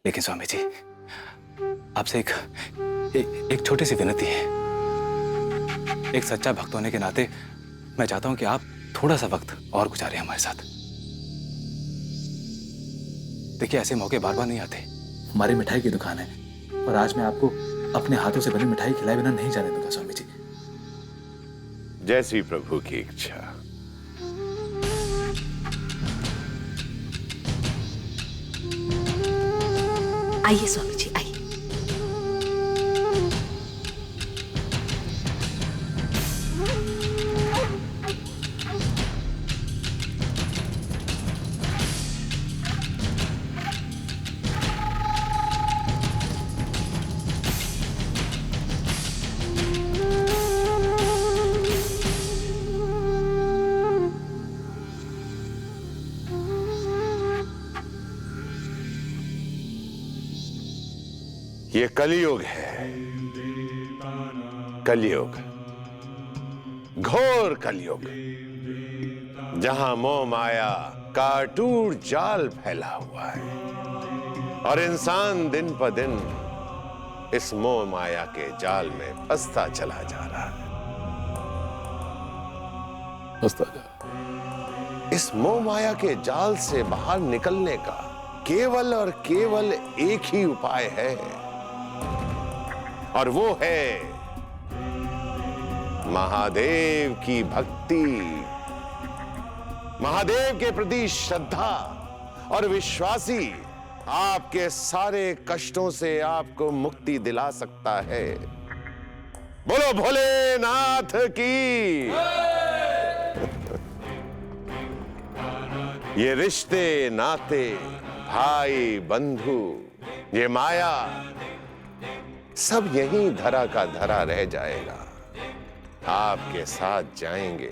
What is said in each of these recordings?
लेकिन स्वामी जी, आपसे एक छोटी सी विनती है। एक सच्चा भक्त होने के नाते मैं चाहता हूं कि आप थोड़ा सा वक्त और गुजारें हमारे साथ। देखिए, ऐसे मौके बार बार नहीं आते। हमारी मिठाई की दुकान है और आज मैं आपको अपने हाथों से बनी मिठाई खिलाए बिना नहीं जाने दूंगा स्वामी जी। जैसी प्रभु की इच्छा। आइए स्वामी जी, आइए। ये कलयुग है, कलयुग, घोर कलयुग, जहां मोह माया का अटूट जाल फैला हुआ है और इंसान दिन प दिन इस मोह माया के जाल में फंसता चला जा रहा है। इस मोह माया के जाल से बाहर निकलने का केवल और केवल एक ही उपाय है, और वो है महादेव की भक्ति, महादेव के प्रति श्रद्धा और विश्वासी आपके सारे कष्टों से आपको मुक्ति दिला सकता है। बोलो भोलेनाथ की। ये रिश्ते नाते, भाई बंधु, ये माया सब यहीं धरा का धरा रह जाएगा। आपके साथ जाएंगे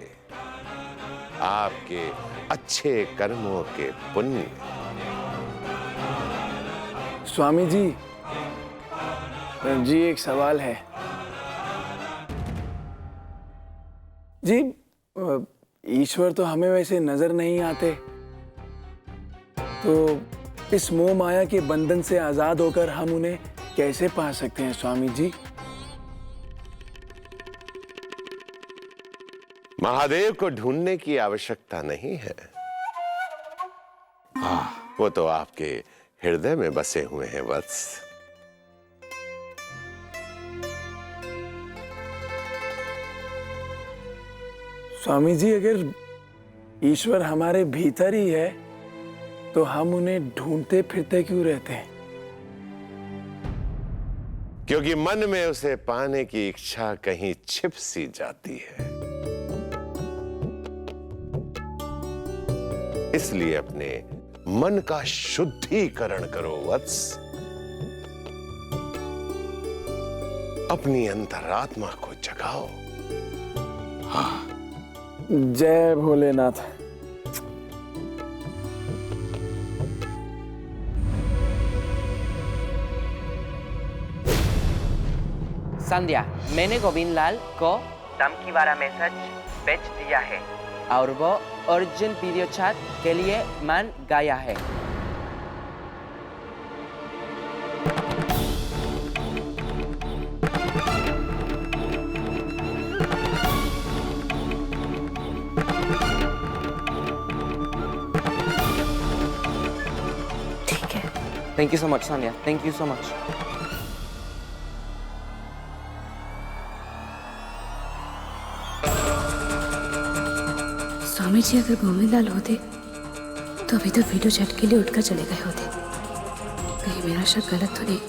आपके अच्छे कर्मों के पुण्य। स्वामी जी, एक सवाल है जी। ईश्वर तो हमें वैसे नजर नहीं आते, तो इस मोह माया के बंधन से आजाद होकर हम उन्हें कैसे पा सकते हैं स्वामी जी? महादेव को ढूंढने की आवश्यकता नहीं है। वो तो आपके हृदय में बसे हुए हैं वत्स। स्वामी जी, अगर ईश्वर हमारे भीतर ही है तो हम उन्हें ढूंढते फिरते क्यों रहते हैं? क्योंकि मन में उसे पाने की इच्छा कहीं छिप सी जाती है। इसलिए अपने मन का शुद्धिकरण करो वत्स। अपनी अंतरात्मा को जगाओ। जय भोलेनाथ। संध्या, मैंने गोविंद लाल को धमकी वाला मैसेज भेज दिया है और वो अर्जुन वीडियो चैट के लिए मान गया है। ठीक है। Thank you so much Sandhya, thank you so much. Swami ji, अगर गोविंदलाल होते तो अभी तो वीडियो चैट के लिए उठकर चले गए होते। कहीं मेरा शक गलत तो नहीं?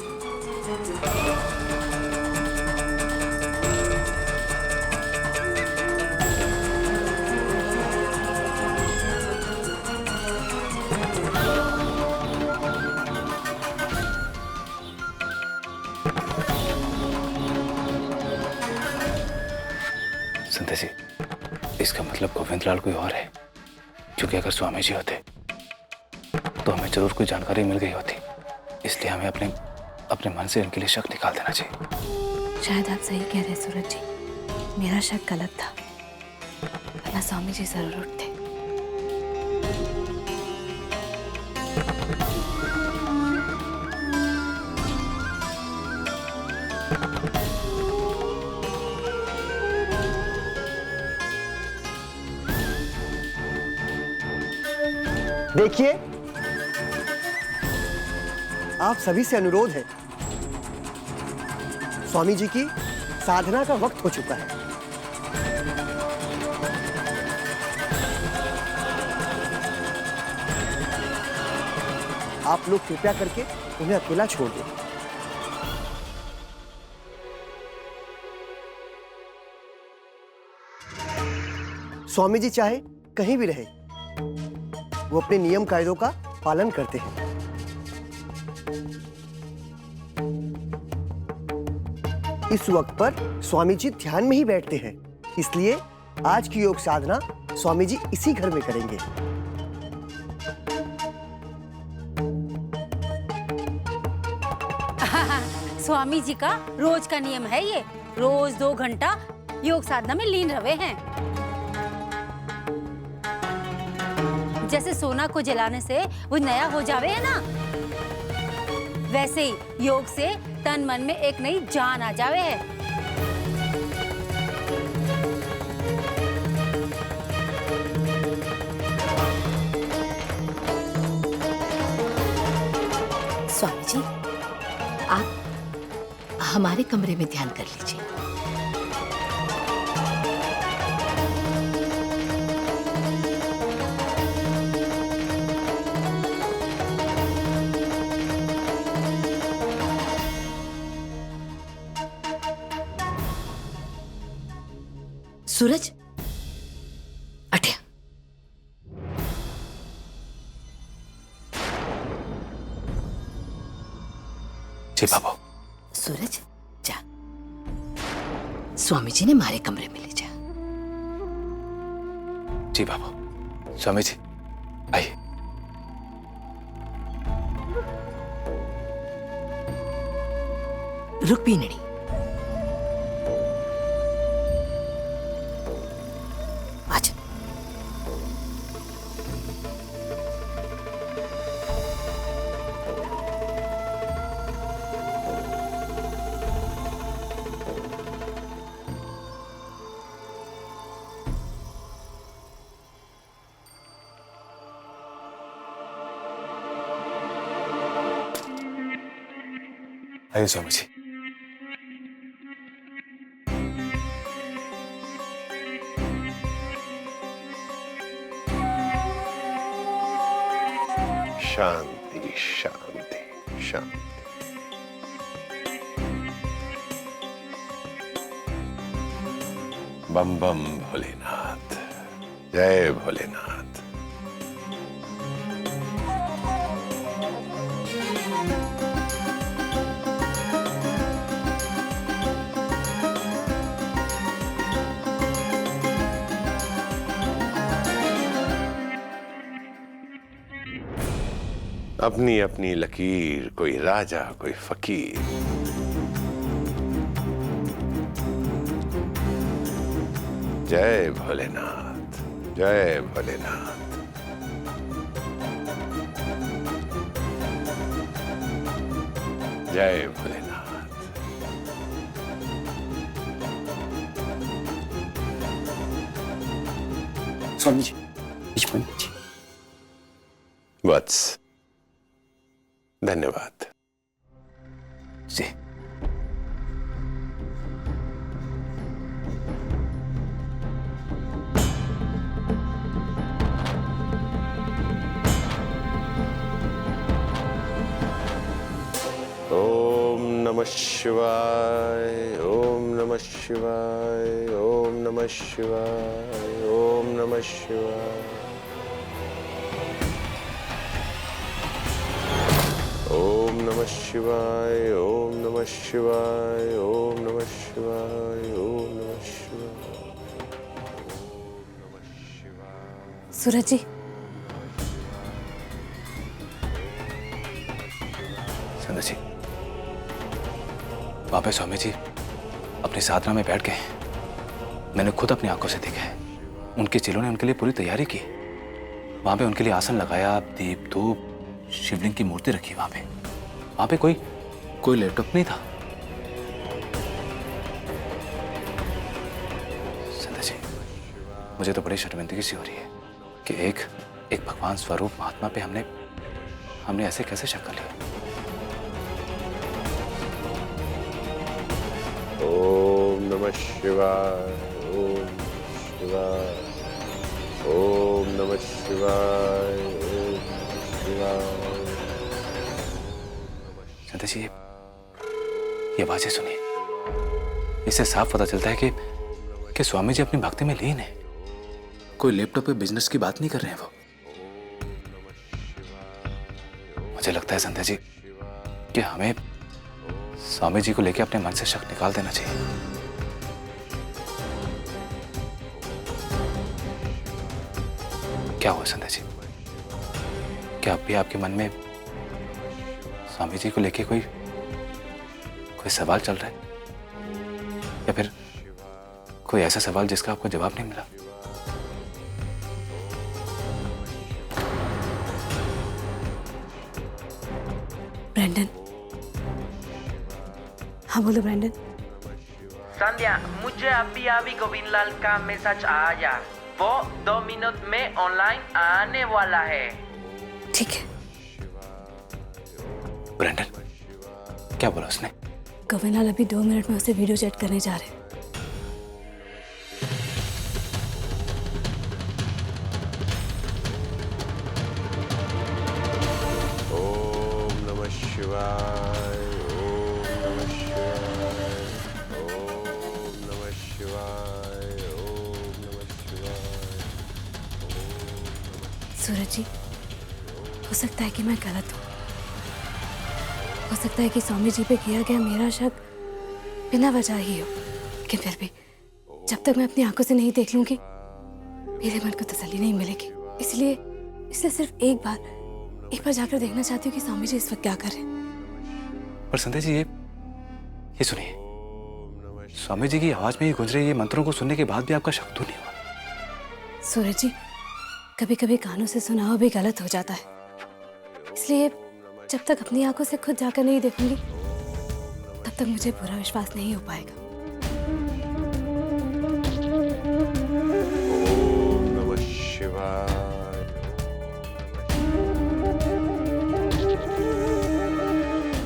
संध्या जी, इसका मतलब गोविंदलाल कोई और है, क्योंकि अगर स्वामी जी होते तो हमें जरूर कोई जानकारी मिल गई होती। इसलिए हमें अपने मन से इनके लिए शक निकाल देना चाहिए। शायद आप सही कह रहे हैं सूरज जी, मेरा शक गलत था, वरना स्वामी जी जरूर उठते। देखिए, आप सभी से अनुरोध है, स्वामी जी की साधना का वक्त हो चुका है। आप लोग कृपया करके उन्हें अकेला छोड़ दें। स्वामी जी चाहे कहीं भी रहे, वो अपने नियम कायदों का पालन करते हैं। इस वक्त पर स्वामी जी ध्यान में ही बैठते हैं, इसलिए आज की योग साधना स्वामी जी इसी घर में करेंगे। स्वामी जी का रोज का नियम है ये, रोज 2 घंटा योग साधना में लीन रहे हैं। जैसे सोना को जलाने से वो नया हो जावे है ना, वैसे ही योग से तन मन में एक नई जान आ जावे है। स्वामी जी, आप हमारे कमरे में ध्यान कर लीजिए। सूरज, अठे। जी बाबू। सूरज, जा स्वामी जी ने हमारे कमरे में ले जा। जी बाबू। स्वामी जी आइए। रुक भी नहीं। आज आइए स्वामी जी। शांति शांति शांति। बम बम भोलेनाथ, जय भोलेनाथ। अपनी अपनी लकीर, कोई राजा कोई फकीर। जय भोलेनाथ, जय भोलेनाथ। जय भोलेनाथ। स्वामी जी, बीच में जी। वत्स, धन्यवाद। जी। ओम नमः शिवाय, ओम नमः शिवाय, ओम नमः शिवाय, ओम नमः शिवाय। ओम नमः शिवाय, ओम नमः शिवाय, ओम नमः शिवाय, ओम नमः शिवाय। सूरज जी, संध्या जी, वहां पे स्वामी जी अपनी साधना में बैठ गए। मैंने खुद अपनी आंखों से देखा है। उनके चेलों ने उनके लिए पूरी तैयारी की। वहां पे उनके लिए आसन लगाया, दीप धूप, शिवलिंग की मूर्ति रखी। वहां पे कोई लैपटॉप नहीं था। संध्या जी, मुझे तो बड़ी शर्मिंदगी सी हो रही है कि एक एक भगवान स्वरूप महात्मा पे हमने ऐसे कैसे शक कर लिया? ओम नमः शिवाय, ओम शिवाय, ओम नमः शिवाय, ओम शिवाय। संध्या जी, ये आवाजें सुनिए। इससे साफ पता चलता है कि स्वामी जी अपनी भक्ति में लीन है। कोई लैपटॉप पे बिजनेस की बात नहीं कर रहे हैं वो। मुझे लगता है संध्या जी कि हमें स्वामी जी को लेकर अपने मन से शक निकाल देना चाहिए। क्या हुआ संध्या जी? क्या अब भी आपके मन में स्वामी जी को लेकर कोई सवाल चल रहा है, या फिर कोई ऐसा सवाल जिसका आपको जवाब नहीं मिला? ब्रैंडन, हाँ बोलो ब्रैंडन। संध्या, मुझे अभी गोविंदलाल का मैसेज आया। वो 2 मिनट में ऑनलाइन आने वाला है। ठीक है। ब्रैंडन, क्या बोला उसने? गोविंदलाल अभी 2 मिनट में उसे वीडियो चैट करने जा रहे हैं। ओम नमः शिवाय, ओम नमः शिवाय, ओम नमः शिवाय, ओम नमः शिवाय। सूरज जी, हो सकता है कि मैं गलत हूँ। हो सकता है कि स्वामी जी पे किया गया मेरा शक बिना वजह ही हो, लेकिन फिर भी जब तक मैं अपनी आंखों से नहीं देख लूंगी मेरे मन को तसल्ली नहीं मिलेगी। इसलिए सिर्फ एक बार जाकर देखना चाहती हूँ कि स्वामी जी इस वक्त क्या कर रहे हैं। पर संध्या जी, ये सुनिए, स्वामी जी की आवाज में ही गूंज रहे ये मंत्रों को सुनने के बाद भी आपका शक तो नहीं हुआ? सूरज जी, कभी कभी कानों से सुना हुआ भी गलत हो जाता है। इसलिए जब तक अपनी आंखों से खुद जाकर नहीं देखूंगी तब तक मुझे पूरा विश्वास नहीं हो पाएगा। ओम नमः शिवाय।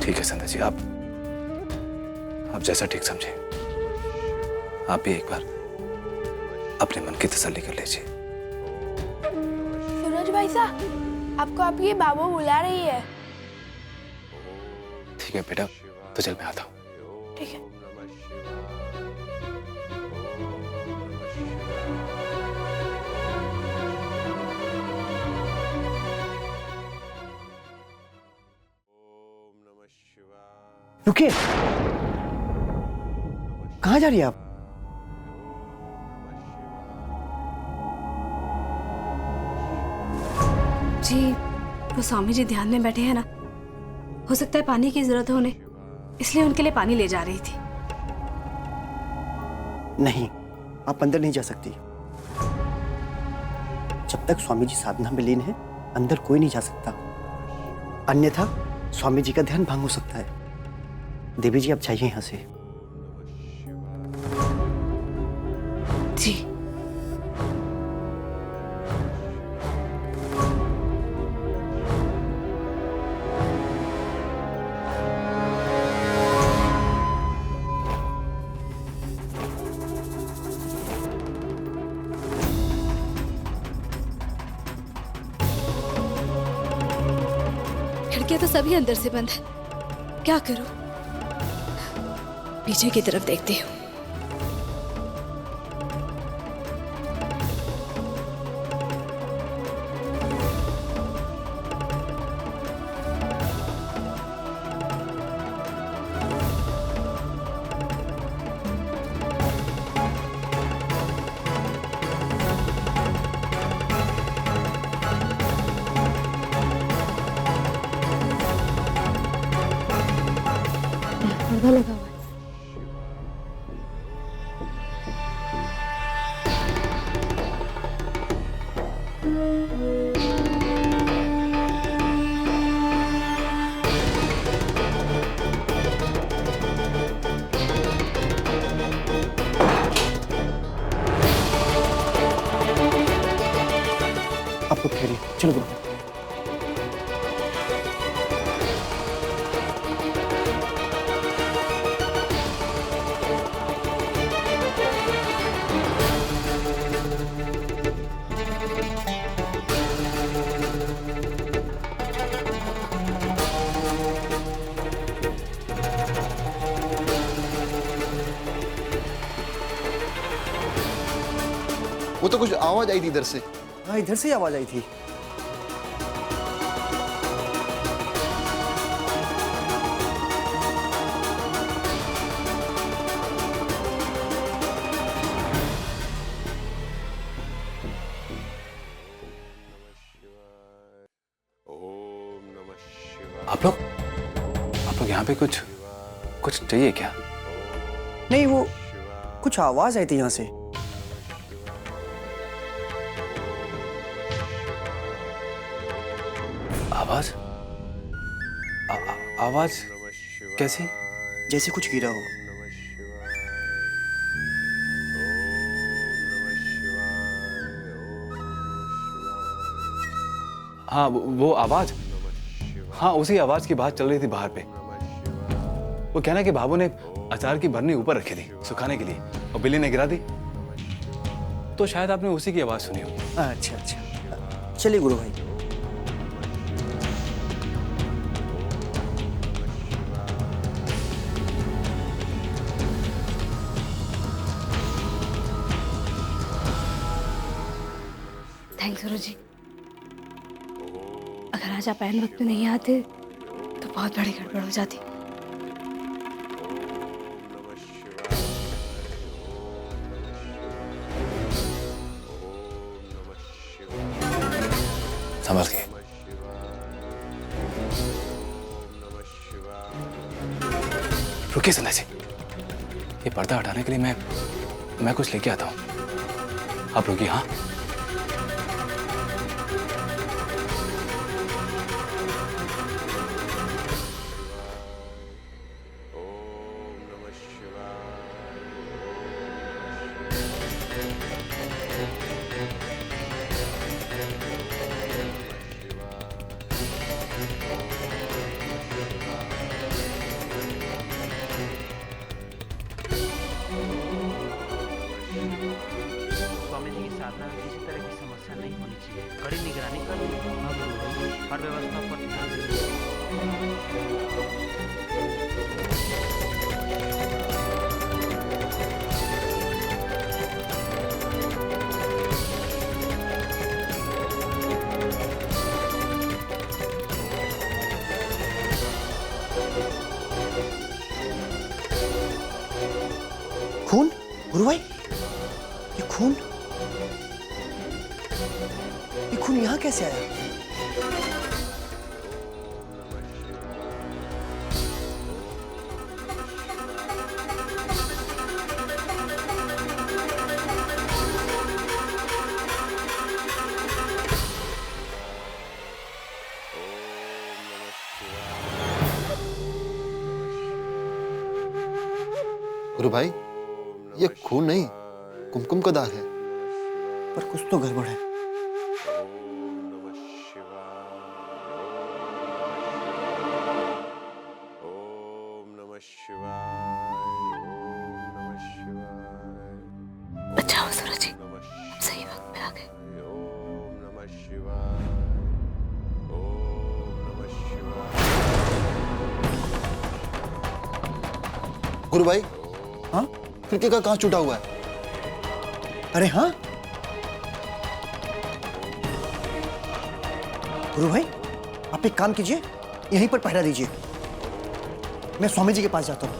ठीक है संध्या जी, आप जैसा ठीक समझे। आप भी एक बार अपने मन की तसल्ली कर लीजिए। सूरज भाई साहब, आपको आपकी बाबू बुला रही है। ठीक है बेटा, तो चल मैं आता हूँ। ठीक है। रुकिए, कहाँ जा रही है आप? जी, वो स्वामी जी ध्यान में बैठे हैं ना, हो सकता है पानी की जरूरत हो उन्हें, इसलिए उनके लिए पानी ले जा रही थी। नहीं, आप अंदर नहीं जा सकती। जब तक स्वामी जी साधना में लीन है अंदर कोई नहीं जा सकता, अन्यथा स्वामी जी का ध्यान भंग हो सकता है। देवी जी, आप जाइए यहां से। जी। खिड़कियां तो सभी अंदर से बंद है, क्या करूं? पीछे की तरफ देखती हूँ। लगा हुआ है। तो ठहरिए, चलो गुरु भाई। वो तो कुछ आवाज आई थी इधर से। हाँ, इधर से ही आवाज आई थी। आप लोग यहाँ पे कुछ चाहिए क्या? नहीं, वो कुछ आवाज आई थी यहाँ से। आवाज? आवाज कैसी? जैसे कुछ गिरा हो। हाँ, वो आवाज। हाँ, उसी आवाज की बात चल रही थी बाहर पे। वो कहना कि बाबू ने अचार की बरनी ऊपर रखी थी सुखाने के लिए और बिल्ली ने गिरा दी। तो शायद आपने उसी की आवाज सुनी होगी। अच्छा अच्छा, चलिए गुरु भाई। थैंक्स गुरु जी। अगर आज आप ऐन वक्त में नहीं आते तो बहुत बड़ी गड़बड़ हो जाती। संभल के। रुकिए संध्या जी, ये पर्दा हटाने के लिए मैं कुछ लेके आता हूँ। आप रुकिए। हाँ, स्वामी जी की साधना में किसी तरह की समस्या नहीं होनी चाहिए। कड़ी निगरानी करनी, हर व्यवस्था पर ध्यान देना। खून? गुरु भाई, ये खून यहाँ कैसे आया? गुरु भाई, ये खून नहीं, कुमकुम का दाग है। पर कुछ तो गड़बड़ है। बचाओ सूरज जी, हम सही वक्त पे आ गए। गुरु भाई, हाँ? खिड़की का कांच टूटा हुआ है। अरे हाँ, गुरु भाई आप एक काम कीजिए, यहीं पर पहरा दीजिए। मैं स्वामी जी के पास जाता हूँ।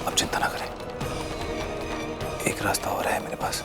अब चिंता ना करें, एक रास्ता और है मेरे पास।